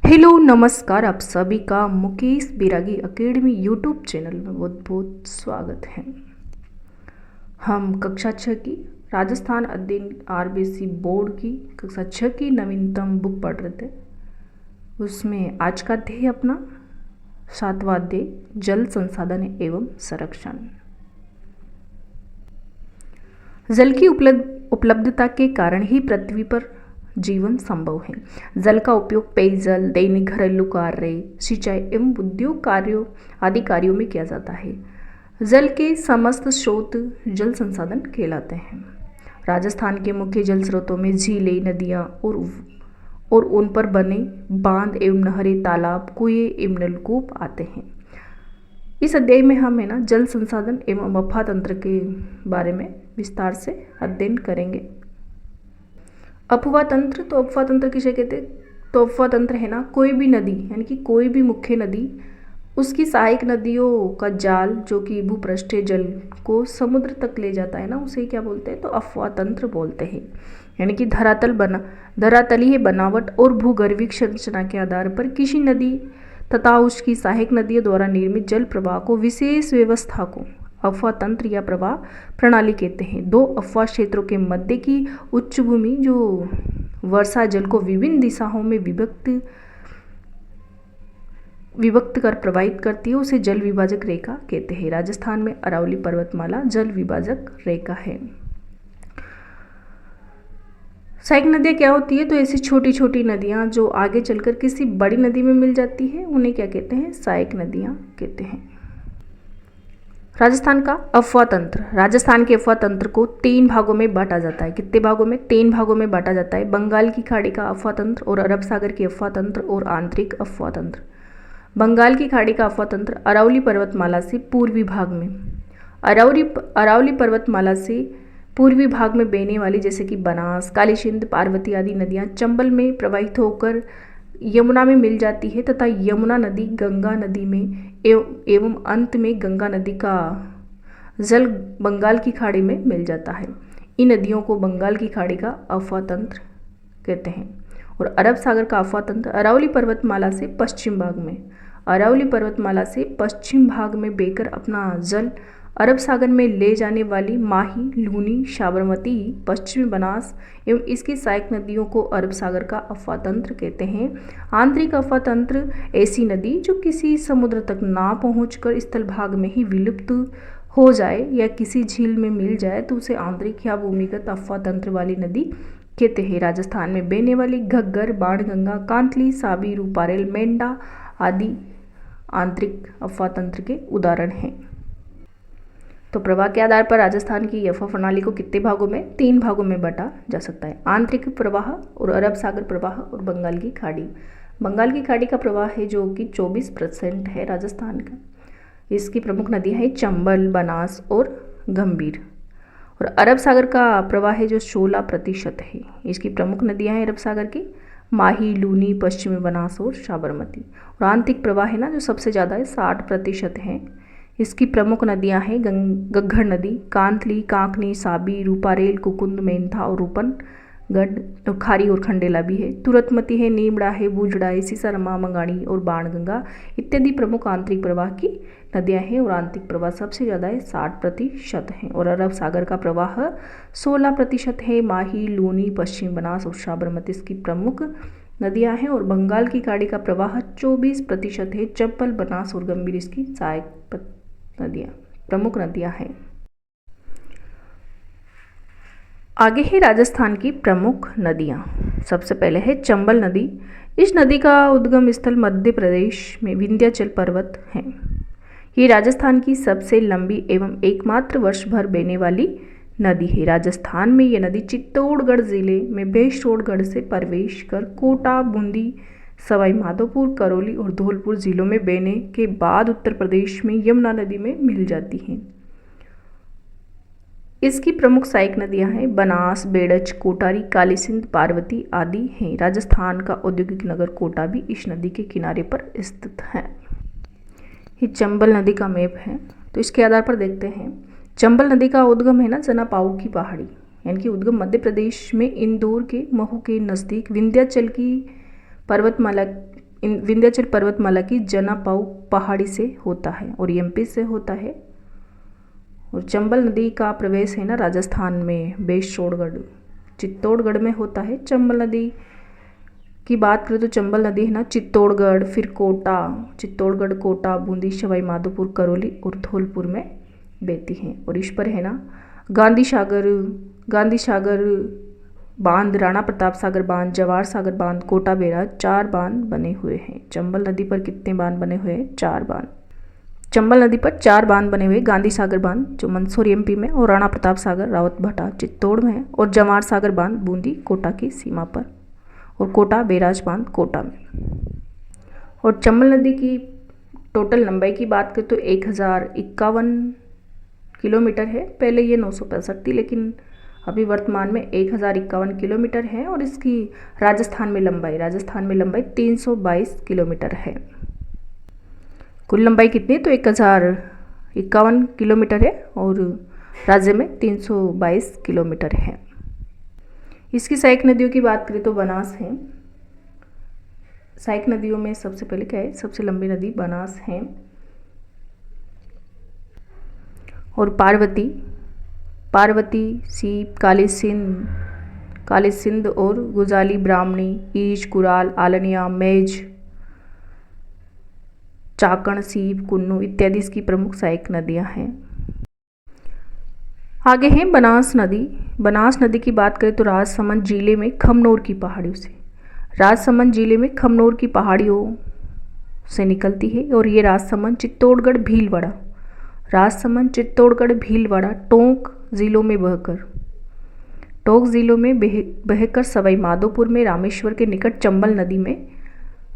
Hello नमस्कार, आप सभी का मुकेश बिरागी एकेडमी यूट्यूब चैनल में बहुत बहुत स्वागत है। हम कक्षा 6 की राजस्थान अध्ययन आरबीसी बोर्ड की कक्षा 6 की नवीनतम बुक पढ़ रहे थे। उसमें आज का अध्याय अपना 7वां अध्याय जल संसाधन एवं संरक्षण। जल की उपलब्धता के कारण ही पृथ्वी पर जीवन संभव है। जल का उपयोग पेयजल, दैनिक घरेलू कार्य, सिंचाई एवं उद्योग कार्यों आदि कार्यों में किया जाता है। जल के समस्त स्रोत जल संसाधन कहलाते हैं। राजस्थान के मुख्य जल स्रोतों में झीलें, नदियाँ और उन पर बने बांध एवं नहरें, तालाब, कुएं एवं नलकूप आते हैं। इस अध्याय में हम जल संसाधन एवं अफवाह तंत्र के बारे में विस्तार से अध्ययन करेंगे। अफवाह तंत्र, तो अफवाह तंत्र किसे कहते हैं? तो अफवाह तंत्र है कोई भी नदी यानी कि कोई भी मुख्य नदी, उसकी सहायक नदियों का जाल जो कि भूपृष्ठीय जल को समुद्र तक ले जाता है उसे क्या बोलते हैं? तो अफवाह तंत्र बोलते हैं। यानी कि धरातलीय बनावट और भूगर्भीय संरचना के आधार पर किसी नदी तथा उसकी सहायक नदियों द्वारा निर्मित जल प्रवाह को विशेष व्यवस्था को अफवाह तंत्र या प्रवाह प्रणाली कहते हैं। दो अफवाह क्षेत्रों के मध्य की उच्च भूमि जो वर्षा जल को विभिन्न दिशाओं में विभक्त कर प्रवाहित करती है उसे जल विभाजक रेखा कहते हैं। राजस्थान में अरावली पर्वतमाला जल विभाजक रेखा है। सहायक नदियाँ क्या होती है? तो ऐसी छोटी छोटी नदियाँ जो आगे चलकर किसी बड़ी नदी में मिल जाती है उन्हें क्या कहते हैं? सहायक नदियाँ कहते हैं। राजस्थान का अफवाह तंत्र, राजस्थान के अफवाह तंत्र को 3 भागों में बांटा जाता है। कितने भागों में? 3 भागों में बांटा जाता है। बंगाल की खाड़ी का अफवाह तंत्र और अरब सागर की अफवाह तंत्र और आंतरिक अफवाह तंत्र। बंगाल की खाड़ी का अफवाह तंत्र अरावली पर्वतमाला से पूर्वी भाग में, अरावली पर्वतमाला से पूर्वी भाग में बहने वाली जैसे कि बनास, काली सिंध, पार्वती आदि नदियाँ चंबल में प्रवाहित होकर यमुना में मिल जाती है तथा यमुना नदी गंगा नदी में एवं अंत में गंगा नदी का जल बंगाल की खाड़ी में मिल जाता है। इन नदियों को बंगाल की खाड़ी का अफवाह तंत्र कहते हैं। और अरब सागर का अफवाह तंत्र अरावली पर्वतमाला से पश्चिम भाग में, अरावली पर्वतमाला से पश्चिम भाग में बहकर अपना जल अरब सागर में ले जाने वाली माही, लूनी, साबरमती, पश्चिमी बनास एवं इसकी सहायक नदियों को अरब सागर का अफवाह तंत्र कहते हैं। आंतरिक अफवाह तंत्र ऐसी नदी जो किसी समुद्र तक ना पहुंचकर स्थल भाग में ही विलुप्त हो जाए या किसी झील में मिल जाए तो उसे आंतरिक या भूमिगत अफवाह तंत्र वाली नदी कहते हैं। राजस्थान में बहने वाली घग्गर, बाणगंगा, कांतली, साबी, रूपारेल, मेंढा आदि आंतरिक अफवाह तंत्र के उदाहरण हैं। तो प्रवाह के आधार पर राजस्थान की अफवाह प्रणाली को कितने भागों में? 3 भागों में बांटा जा सकता है। आंतरिक प्रवाह और अरब सागर प्रवाह और बंगाल की खाड़ी। बंगाल की खाड़ी का प्रवाह है जो कि 24% है राजस्थान का। इसकी प्रमुख नदियाँ हैं चंबल, बनास और गंभीर। और अरब सागर का प्रवाह है जो 16% है। इसकी प्रमुख नदियाँ हैं अरब सागर की माही, लूनी, पश्चिमी बनास और साबरमती। और आंतरिक प्रवाह है जो सबसे ज़्यादा है, 60% है। इसकी प्रमुख नदियां हैं घग्गर नदी, कांतली, कांकनी, साबी, रूपारेल, कुकुंद, मेंथा और रूपनगढ़, खारी और खंडेला भी है। तुरतमती है, नीमड़ा है, बूजड़ा है, सीसारमा, मंगानी और बाणगंगा इत्यादि प्रमुख आंतरिक प्रवाह की नदियां हैं। और आंतरिक प्रवाह सबसे ज़्यादा है, 60% है। और अरब सागर का प्रवाह 16% है। माही, लूनी, पश्चिम बनास और साबरमती इसकी प्रमुख नदियां हैं। और बंगाल की खाड़ी का प्रवाह 24% है। चंबल, बनास और गंभीर इसकी सहायक नदियां, प्रमुख नदियां हैं। आगे है राजस्थान की प्रमुख नदियां। सबसे पहले है चंबल नदी। इस नदी का उद्गम स्थल मध्य प्रदेश में विंध्याचल पर्वत है। ये राजस्थान की सबसे लंबी एवं एकमात्र वर्ष भर बहने वाली नदी है। राजस्थान में यह नदी चित्तौड़गढ़ जिले में भैंसोड़गढ़ से प्रवेश कर कोटा, बूंदी, सवाई माधोपुर, करौली और धौलपुर जिलों में बहने के बाद उत्तर प्रदेश में यमुना नदी में मिल जाती हैं। इसकी प्रमुख सहायक नदियां हैं बनास, बेड़च, कोटारी, काली सिंध, पार्वती आदि हैं। राजस्थान का औद्योगिक नगर कोटा भी इस नदी के किनारे पर स्थित है। ये चंबल नदी का मैप है तो इसके आधार पर देखते हैं। चंबल नदी का उद्गम है जनापाऊ की पहाड़ी, यानी कि उद्गम मध्य प्रदेश में इंदौर के महू के नज़दीक विंध्याचल की पर्वतमाला विंध्याचल पर्वतमाला की जनापाऊ पहाड़ी से होता है और एमपी से होता है। और चंबल नदी का प्रवेश है ना राजस्थान में बेशोड़गढ़ चित्तौड़गढ़ में होता है। चंबल नदी की बात करें तो चंबल नदी है ना चित्तौड़गढ़, फिर कोटा, चित्तौड़गढ़, कोटा, बूंदी, सवाई माधोपुर, करौली और धौलपुर में बहती हैं। और इस पर है ना गांधी सागर बांध, राणा प्रताप सागर बांध, जवाहर सागर बांध, कोटा बैराज, 4 बांध बने हुए हैं। चंबल नदी पर कितने बांध बने हुए हैं? 4 बांध। चंबल नदी पर 4 बांध बने हुए, गांधी सागर बांध जो मंदसौर एमपी में, और राणा प्रताप सागर रावतभाटा चित्तौड़ में है, और जवाहर सागर बांध बूंदी कोटा की सीमा पर, और कोटा बैराज बांध कोटा में। और चंबल नदी की टोटल लंबाई की बात करें तो 1051 किलोमीटर है। पहले ये 965 थी, लेकिन अभी वर्तमान में 1051 किलोमीटर है। और इसकी राजस्थान में लंबाई 322 किलोमीटर है। कुल लंबाई कितनी? तो 1051 किलोमीटर है और राज्य में 322 किलोमीटर है। इसकी सहायक नदियों की बात करें तो बनास है। सहायक नदियों में सबसे पहले क्या है? सबसे लंबी नदी बनास है। और पार्वती, सीप, काली सिंध और गुजाली, ब्राह्मणी, ईश, कुराल, आलनिया, मेज, चाकण, सीप, कुन्नू इत्यादि इसकी प्रमुख सहायक नदियां हैं। आगे है बनास नदी। बनास नदी की बात करें तो राजसमंद जिले में खमनोर की पहाड़ियों से निकलती है। और ये राजसमंद, चित्तौड़गढ़, भीलवाड़ा, टोंक जिलों में बहकर सवाई माधोपुर में रामेश्वर के निकट चंबल नदी में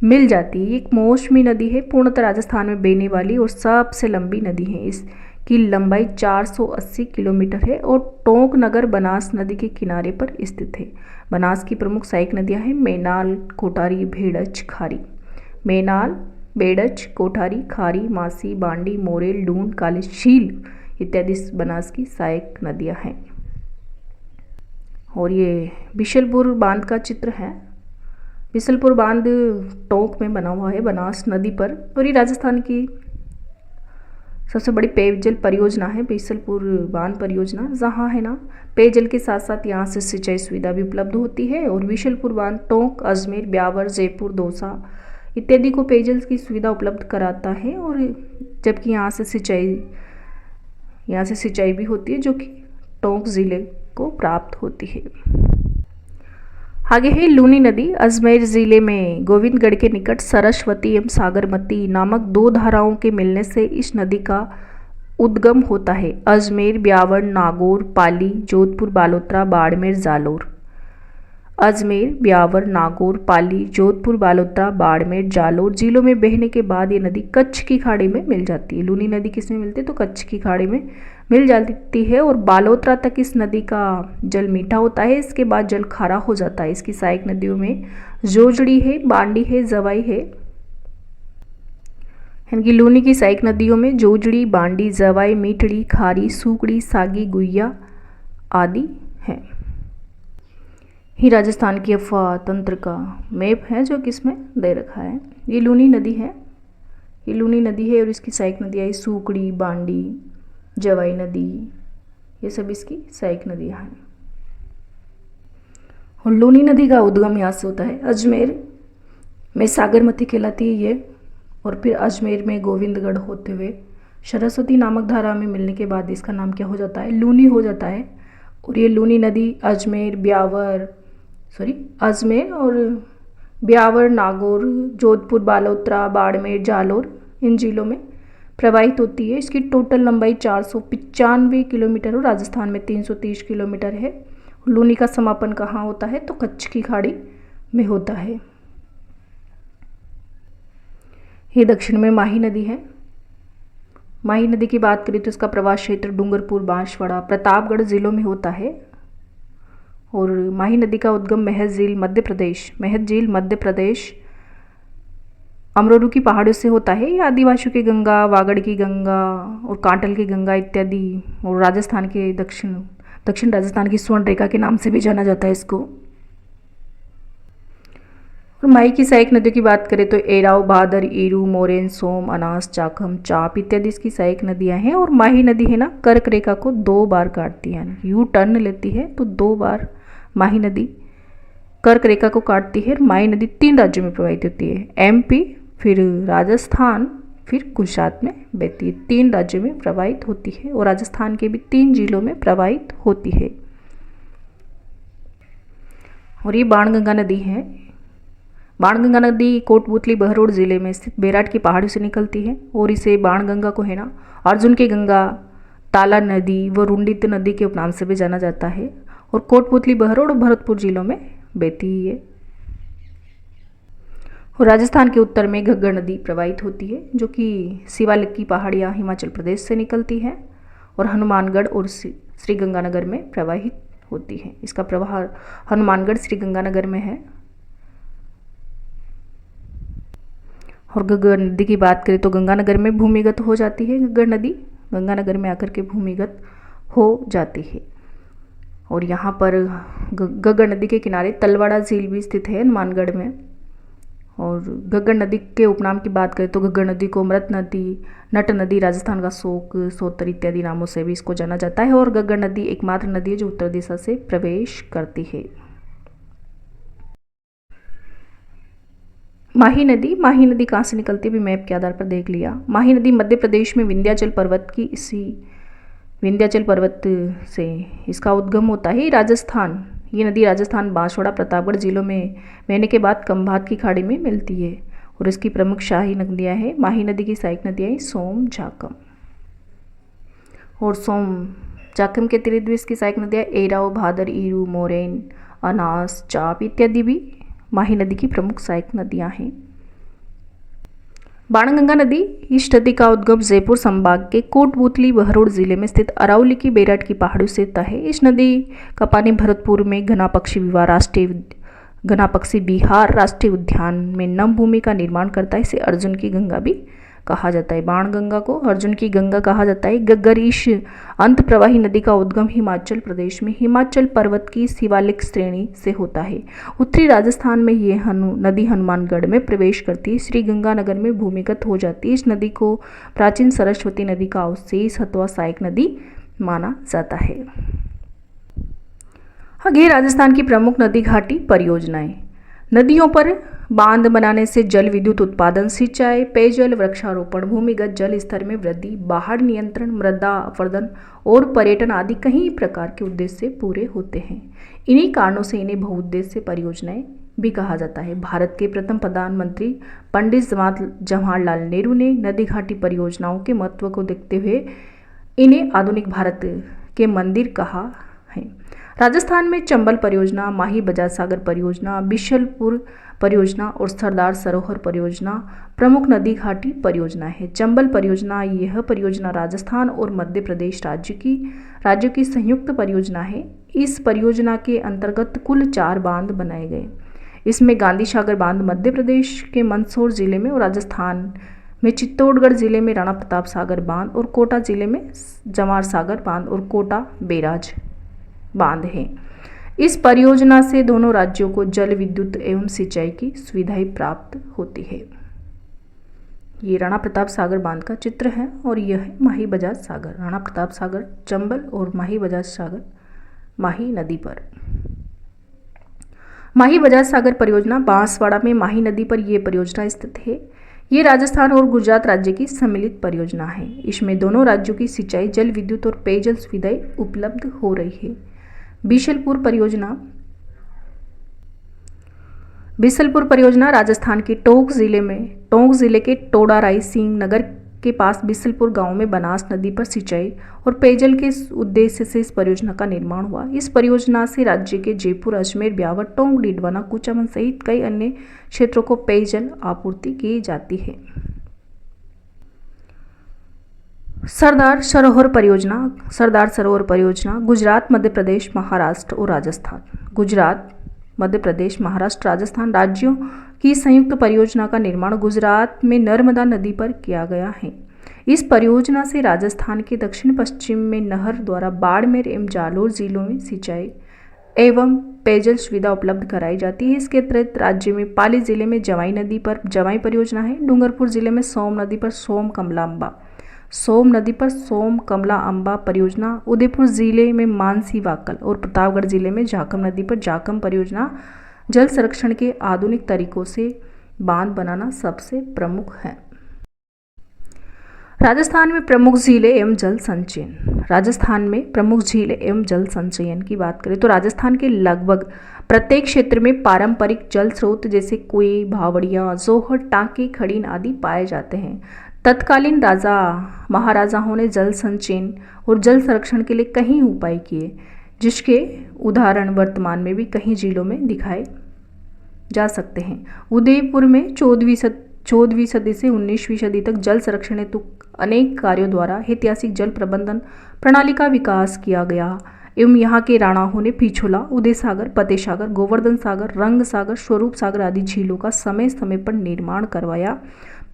मिल जाती है। एक मौसमी नदी है, पूर्णतः राजस्थान में बहने वाली और सबसे लंबी नदी है। इसकी लंबाई 480 किलोमीटर है और टोंक नगर बनास नदी के किनारे पर स्थित है। बनास की प्रमुख सहायक नदियां हैं मेनाल, कोठारी, बेड़च, कोठारी, खारी, मासी, बांडी, मोरेल, डून, कालीशील इत्यादि बनास की सहायक नदियां हैं। और ये बिशलपुर बांध का चित्र है। बिशलपुर बांध टोंक में बना हुआ है बनास नदी पर। और ये राजस्थान की सबसे बड़ी पेयजल परियोजना है बिशलपुर बांध परियोजना, जहाँ है ना पेयजल के साथ साथ यहाँ से सिंचाई सुविधा भी उपलब्ध होती है। और बिशलपुर बांध टोंक, अजमेर, ब्यावर, जयपुर, दौसा इत्यादि को पेयजल की सुविधा उपलब्ध कराता है। और जबकि यहाँ से सिंचाई भी होती है जो कि टोंक जिले को प्राप्त होती है। आगे है लूनी नदी। अजमेर जिले में गोविंदगढ़ के निकट सरस्वती एवं सागरमती नामक 2 धाराओं के मिलने से इस नदी का उद्गम होता है। अजमेर, ब्यावर, नागौर, पाली, जोधपुर, बालोतरा, बाड़मेर, जालोर जिलों में बहने के बाद ये नदी कच्छ की खाड़ी में मिल जाती है। लूनी नदी किस में मिलती है? तो कच्छ की खाड़ी में मिल जाती है। और बालोतरा तक इस नदी का जल मीठा होता है, इसके बाद जल खारा हो जाता है। इसकी सहायक नदियों में जोजड़ी है, बांडी है, जवाई है। इनकी लूनी की सहायक नदियों में जोजड़ी, बांडी, जवाई, मीठड़ी, खारी, सूकड़ी, सागी, गुइया आदि हैं। ही राजस्थान की अफवाह तंत्र का मैप है जो किसमें दे रखा है। ये लूनी नदी है और इसकी सहायक नदियाँ है सूकड़ी, बांडी, जवाई नदी, ये सब इसकी सहायक नदियाँ हैं। और लूनी नदी का उद्गम यहाँ से होता है। अजमेर में सागरमती कहलाती है ये, और फिर अजमेर में गोविंदगढ़ होते हुए सरस्वती नामक धारा में मिलने के बाद इसका नाम क्या हो जाता है? लूनी हो जाता है। और ये लूनी नदी अजमेर और ब्यावर, नागौर, जोधपुर, बालोतरा, बाड़मेर, जालोर इन जिलों में प्रवाहित होती है। इसकी टोटल लंबाई 495 किलोमीटर और राजस्थान में 330 किलोमीटर है। लूनी का समापन कहाँ होता है? तो कच्छ की खाड़ी में होता है। ये दक्षिण में माही नदी है। माही नदी की बात करें तो इसका प्रवाह क्षेत्र डूंगरपुर, बांसवाड़ा, प्रतापगढ़ जिलों में होता है। और माही नदी का उद्गम महद झील मध्य प्रदेश अमरोरू की पहाड़ियों से होता है। ये आदिवासियों की गंगा, वागड़ की गंगा और कांटल की गंगा इत्यादि, और राजस्थान के दक्षिण राजस्थान की स्वर्ण रेखा के नाम से भी जाना जाता है इसको। और माही की सहायक नदियों की बात करें तो एराव, भादर, ईरू, मोरेन, सोम, अनास, चाखम, चाप इत्यादि इसकी सहायक नदियां हैं। और माही नदी है ना कर्क रेखा को 2 बार काटती है, यू टर्न लेती है तो 2 बार माही नदी कर्क रेखा को काटती है। माही नदी 3 राज्यों में प्रवाहित होती है, एमपी, फिर राजस्थान, फिर गुजरात में बहती है। 3 राज्यों में प्रवाहित होती है और राजस्थान के भी 3 जिलों में प्रवाहित होती है। और ये बाणगंगा नदी है। बाणगंगा नदी कोटपुतली बहरोड जिले में स्थित बेराट की पहाड़ी से निकलती है और इसे बाणगंगा को है ना अर्जुन की गंगा, ताला नदी व रुंडित नदी के उपनाम से भी जाना जाता है। और कोटपुतली बहरोड और भरतपुर जिलों में बहती है। और राजस्थान के उत्तर में घग्गर नदी प्रवाहित होती है जो कि शिवालिक की पहाड़ियाँ हिमाचल प्रदेश से निकलती है और हनुमानगढ़ और श्रीगंगानगर में प्रवाहित होती है। इसका प्रवाह हनुमानगढ़ श्रीगंगानगर में है। और घग्गर नदी की बात करें तो गंगानगर में भूमिगत हो जाती है। घग्गर नदी गंगानगर में आकर के भूमिगत हो जाती है। और यहाँ पर घग्गर नदी के किनारे तलवाड़ा झील भी स्थित है हनुमानगढ़ में। और घग्गर नदी के उपनाम की बात करें तो घग्गर नदी को मृत नदी, नट नदी, राजस्थान का शोक, सोतर इत्यादि नामों से भी इसको जाना जाता है। और घग्गर नदी एकमात्र नदी है जो उत्तर दिशा से प्रवेश करती है। माही नदी कहाँ से निकलती है भी मैप के आधार पर देख लिया। माही नदी मध्य प्रदेश में विंध्याचल पर्वत से इसका उद्गम होता है। राजस्थान, ये नदी राजस्थान, बांसवाड़ा, प्रतापगढ़ जिलों में बहने के बाद खंभात की खाड़ी में मिलती है। और इसकी प्रमुख शाही नदियाँ हैं। माही नदी की सहायक नदियाँ हैं सोम, झाकम। और सोम झाकम के अतिरिक्त भी इसकी सहायक नदियाँ एराव, भादर, ईरू, मोरेन, अनास, चाप इत्यादि भी माही नदी की प्रमुख सहायक नदियाँ हैं। बाणगंगा नदी, इस नदी का उद्गम जयपुर संभाग के कोटपुतली बहरोड जिले में स्थित अरावली की बेराट की पहाड़ियों से होता है। इस नदी का पानी भरतपुर में घना पक्षी विहार राष्ट्रीय उद्यान में नम भूमि का निर्माण करता है। इसे अर्जुन की गंगा भी कहा जाता है। बाणगंगा को अर्जुन की गंगा कहा जाता है। घग्गर इस अंत प्रवाही नदी का उद्गम हिमाचल प्रदेश में हिमाचल पर्वत की शिवालिक श्रेणी से होता है। उत्तरी राजस्थान में ये नदी हनुमानगढ़ में प्रवेश करती है, श्रीगंगानगर में भूमिगत हो जाती है। इस नदी को प्राचीन सरस्वती नदी का अवशेष अथवा सहायक नदी माना जाता है। आगे राजस्थान की प्रमुख नदी घाटी परियोजनाएं। नदियों पर बांध बनाने से जल विद्युत उत्पादन, सिंचाई, पेयजल, वृक्षारोपण, भूमिगत जल स्तर में वृद्धि, बाढ़ नियंत्रण, मृदा अपरदन और पर्यटन आदि कई प्रकार के उद्देश्य पूरे होते हैं। इन्हीं कारणों से इन्हें बहुउद्देश्य परियोजनाएं भी कहा जाता है। भारत के प्रथम प्रधानमंत्री पंडित जवाहरलाल नेहरू ने नदी घाटी परियोजनाओं के महत्व को देखते हुए इन्हें आधुनिक भारत के मंदिर कहा है। राजस्थान में चंबल परियोजना, माही बजाज सागर परियोजना, बिशलपुर परियोजना और सरदार सरोवर परियोजना प्रमुख नदी घाटी परियोजना है। चंबल परियोजना, यह परियोजना राजस्थान और मध्य प्रदेश राज्यों की संयुक्त परियोजना है। इस परियोजना के अंतर्गत कुल 4 बांध बनाए गए। इसमें गांधी सागर बांध मध्य प्रदेश के मंदसौर जिले में और राजस्थान में चित्तौड़गढ़ जिले में राणा प्रताप सागर बांध और कोटा जिले में जवाहर सागर बांध और कोटा बैराज बांध है। इस परियोजना से दोनों राज्यों को जल विद्युत एवं सिंचाई की सुविधाएं प्राप्त होती है। ये राणा प्रताप सागर बांध का चित्र है और यह है माही बजाज सागर। राणा प्रताप सागर चंबल और माही बजाज सागर माही नदी पर। माही बजाज सागर परियोजना बांसवाड़ा में माही नदी पर यह परियोजना स्थित है। ये राजस्थान और गुजरात राज्य की सम्मिलित परियोजना है। इसमें दोनों राज्यों की सिंचाई, जल विद्युत और पेयजल सुविधाएं उपलब्ध हो रही है। बिशलपुर परियोजना राजस्थान के टोंक जिले के टोडा राय सिंह नगर के पास बिशलपुर गांव में बनास नदी पर सिंचाई और पेयजल के उद्देश्य से इस परियोजना का निर्माण हुआ। इस परियोजना से राज्य के जयपुर, अजमेर, ब्यावर, टोंक, डिडवाना, कुचामन सहित कई अन्य क्षेत्रों को पेयजल आपूर्ति की जाती है। सरदार सरोवर परियोजना गुजरात, मध्य प्रदेश, महाराष्ट्र और राजस्थान। गुजरात, मध्य प्रदेश, महाराष्ट्र, राजस्थान राज्यों की संयुक्त परियोजना का निर्माण गुजरात में नर्मदा नदी पर किया गया है। इस परियोजना से राजस्थान के दक्षिण पश्चिम में नहर द्वारा बाड़मेर एवं जालोर जिलों में सिंचाई एवं पेयजल सुविधा उपलब्ध कराई जाती है। इसके अतिरिक्त राज्य में पाली जिले में जवाई नदी पर जवाई परियोजना है। डूंगरपुर जिले में सोम नदी पर सोम कमला अम्बा परियोजना। उदयपुर जिले में मानसी वाकल और प्रतापगढ़ जिले में जाखम नदी पर जाखम परियोजना। जल संरक्षण के आधुनिक तरीकों से बांध बनाना सबसे प्रमुख है। राजस्थान में प्रमुख झीलें एवं जल संचयन। राजस्थान में प्रमुख झीलें एवं जल संचयन की बात करें तो राजस्थान के लगभग प्रत्येक क्षेत्र में पारंपरिक जल स्रोत जैसे कुएं, भावड़ियाँ, जोहर, टांके, खड़ीन आदि पाए जाते हैं। तत्कालीन राजा महाराजाओं ने जल संचयन और जल संरक्षण के लिए कई उपाय किए, जिसके उदाहरण वर्तमान में भी कई जिलों में दिखाए जा सकते हैं। उदयपुर में 14वीं सदी से 19वीं सदी तक जल संरक्षण हेतु अनेक कार्यों द्वारा ऐतिहासिक जल प्रबंधन प्रणाली का विकास किया गया एवं यहाँ के राणाओं ने पिछोला, उदय सागर, फतेह सागर, गोवर्धन सागर, रंग सागर, स्वरूप सागर आदि झीलों का समय समय पर निर्माण करवाया।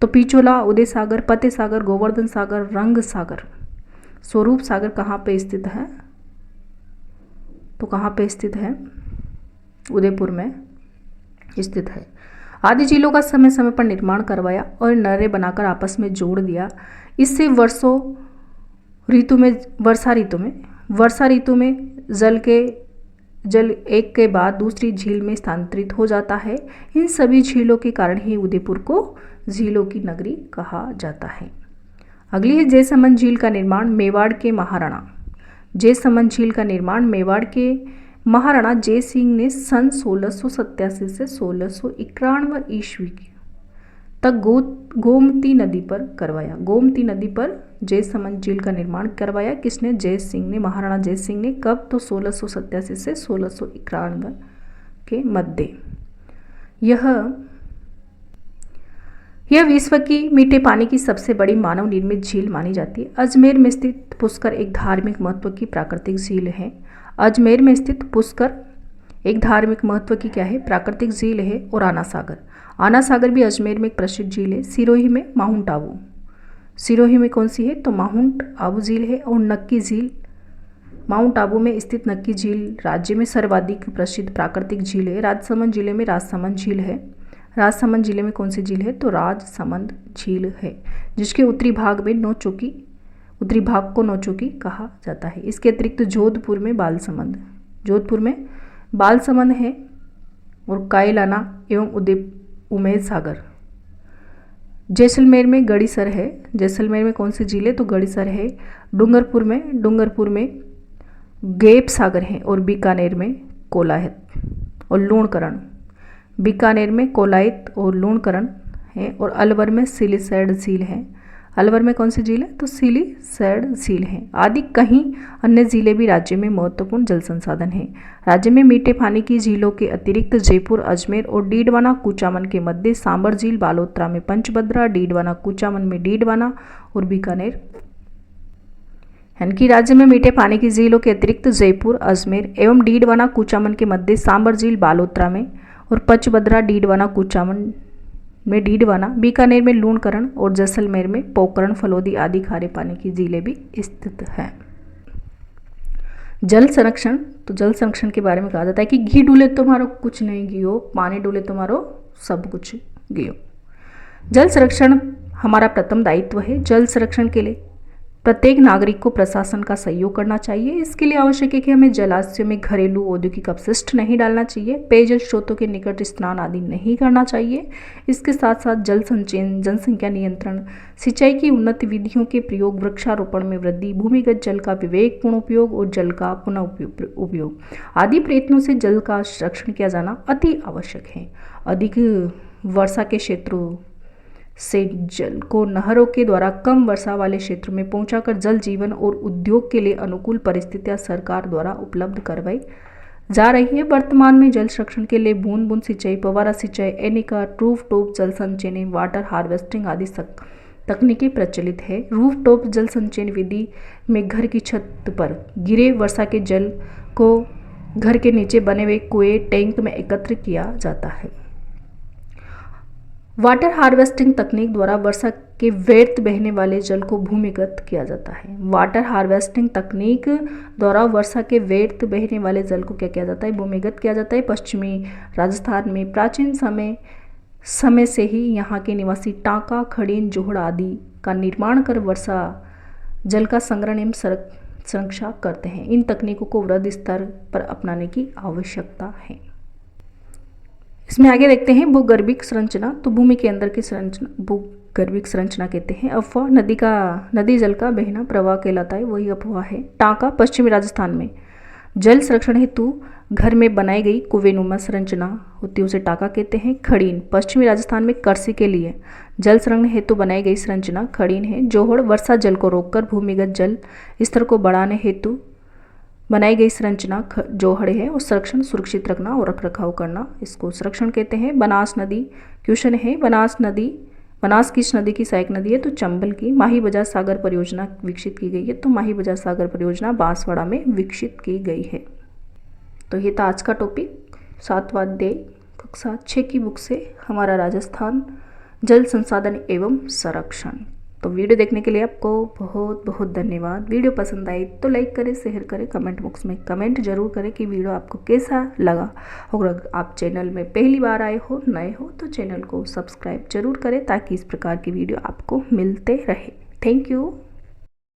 तो पिछोला, उदय सागर, फतेह सागर, गोवर्धन सागर, रंग सागर, स्वरूप सागर कहाँ पे स्थित है? तो कहाँ पे स्थित है? उदयपुर में स्थित है। आदि झीलों का समय समय पर निर्माण करवाया और नहरें बनाकर आपस में जोड़ दिया। इससे वर्षा ऋतु में जल एक के बाद दूसरी झील में स्थानांतरित हो जाता है। इन सभी झीलों के कारण ही उदयपुर को झीलों की नगरी कहा जाता है। अगली है जयसमंद झील का निर्माण। मेवाड़ के महाराणा जयसमंद झील का निर्माण मेवाड़ के महाराणा जय सिंह ने सन 1687 से 1691 ईस्वी तक गोमती नदी पर करवाया। गोमती नदी पर जयसमंद झील का निर्माण करवाया। किसने? जय सिंह ने, महाराणा जय सिंह ने। कब? तो 1687 से 1691 के मध्य। यह विश्व की मीठे पानी की सबसे बड़ी मानव निर्मित झील मानी जाती है। अजमेर में स्थित पुष्कर एक धार्मिक महत्व की प्राकृतिक झील है। अजमेर में स्थित पुष्कर एक धार्मिक महत्व की क्या है? प्राकृतिक झील है। और आना सागर भी अजमेर में एक प्रसिद्ध झील है। सिरोही में माउंट आबू, सिरोही में कौन सी है? तो माउंट आबू झील है। और नक्की झील, माउंट आबू में स्थित नक्की झील राज्य में सर्वाधिक प्रसिद्ध प्राकृतिक झील है। राजसमंद जिले में राजसमंद झील है। राजसमंद जिले में कौन सी झील है? तो राजसमंद झील है, जिसके उत्तरी भाग को नौचौकी कहा जाता है। इसके अतिरिक्त जोधपुर में बालसमंद है और कायलाना एवं उमेद सागर। जैसलमेर में गड़ीसर है। जैसलमेर में कौन सी झील है? तो गड़ीसर है। डूंगरपुर में गेप सागर है। और बीकानेर में कोलायत और लूणकरण। बीकानेर में कोलायत और लूणकरण है। और अलवर में सिलीसैड झील है। अलवर में कौन सी झील है? तो सिलीसैड झील है। आदि कहीं अन्य झीलें भी राज्य में महत्वपूर्ण जल संसाधन हैं। राज्य में मीठे पानी की झीलों के अतिरिक्त जयपुर, अजमेर और डीडवाना कुचामन के मध्य सांबर झील, बालोतरा में पंचभद्रा, डीडवाना कुचामन में डीडवाना और बीकानेर। यानी कि राज्य में मीठे पानी की झीलों के अतिरिक्त जयपुर, अजमेर एवं डीडवाना कुचामन के मध्य सांबर झील, बालोतरा में और पंचभद्रा, डीडवाना कुचामन में डीडवाना, बीकानेर में लूणकरण और जैसलमेर में पोकरण, फलोदी आदि खारे पानी की झीलें भी स्थित हैं। जल संरक्षण, तो जल संरक्षण के बारे में कहा जाता है कि घी डूले तो मारो कुछ नहीं गियो, पानी डूले तो मारो सब कुछ गियो। जल संरक्षण हमारा प्रथम दायित्व है। जल संरक्षण के लिए प्रत्येक नागरिक को प्रशासन का सहयोग करना चाहिए। इसके लिए आवश्यक है कि हमें जलाशयों में घरेलू औद्योगिक अपशिष्ट नहीं डालना चाहिए, पेयजल स्रोतों के निकट स्नान आदि नहीं करना चाहिए। इसके साथ साथ जल संचयन, जनसंख्या नियंत्रण, सिंचाई की उन्नत विधियों के प्रयोग, वृक्षारोपण में वृद्धि, भूमिगत जल का विवेकपूर्ण उपयोग और जल का पुनः उपयोग आदि प्रयत्नों से जल का संरक्षण किया जाना अति आवश्यक है। अधिक वर्षा के क्षेत्रों से जल को नहरों के द्वारा कम वर्षा वाले क्षेत्रों में पहुंचाकर जल जीवन और उद्योग के लिए अनुकूल परिस्थितियां सरकार द्वारा उपलब्ध करवाई जा रही है। वर्तमान में जल संरक्षण के लिए बूंद बूंद सिंचाई, फव्वारा सिंचाई, एनीका, रूफटॉप जल संचयन, वाटर हार्वेस्टिंग आदि तकनीकें प्रचलित है। रूफटॉप जल संचयन विधि में घर की छत पर गिरे वर्षा के जल को घर के नीचे बने हुए कुएं, टैंक में एकत्र किया जाता है वाटर हार्वेस्टिंग तकनीक द्वारा वर्षा के व्यर्थ बहने वाले जल को भूमिगत किया जाता है। वाटर हार्वेस्टिंग तकनीक द्वारा वर्षा के व्यर्थ बहने वाले जल को क्या किया जाता है? भूमिगत किया जाता है। पश्चिमी राजस्थान में प्राचीन समय से ही यहाँ के निवासी टांका, खड़ीन, जोहड़ आदि का निर्माण कर वर्षा जल का संग्रहण एवं संरक्षण करते हैं। इन तकनीकों को वृहद स्तर पर अपनाने की आवश्यकता है। इसमें आगे देखते हैं भूगर्भिक संरचना। तो भूमि के अंदर की संरचना भूगर्भिक संरचना कहते हैं। अफवाह नदी जल का बहना प्रवाह कहलाता है, वही अफवाह है। टांका पश्चिमी राजस्थान में जल संरक्षण हेतु घर में बनाई गई कुएंनुमा संरचना होती है, उसे टांका कहते हैं। खड़ीन पश्चिमी राजस्थान में कृषि के लिए जल संरक्षण हेतु बनाई गई संरचना खड़ीन है। जोहड़ वर्षा जल को रोककर भूमिगत जल स्तर को बढ़ाने हेतु बनाई गई संरचना जोहड़ है। और संरक्षण सुरक्षित रखना और रखरखाव करना, इसको संरक्षण कहते हैं। बनास नदी क्वेश्चन है, बनास किस नदी की सहायक नदी है? तो चंबल की। माही बजाज सागर परियोजना विकसित की गई है, तो माही बजाज सागर परियोजना बांसवाड़ा में विकसित की गई है। तो ये था आज का टॉपिक 7वां अध्याय कक्षा 6 की बुक से, हमारा राजस्थान जल संसाधन एवं संरक्षण। तो वीडियो देखने के लिए आपको बहुत बहुत धन्यवाद। वीडियो पसंद आई तो लाइक करें, शेयर करें, कमेंट बॉक्स में कमेंट जरूर करें कि वीडियो आपको कैसा लगा। और अगर आप चैनल में पहली बार आए हो, नए हो, तो चैनल को सब्सक्राइब जरूर करें ताकि इस प्रकार की वीडियो आपको मिलते रहे। Thank you.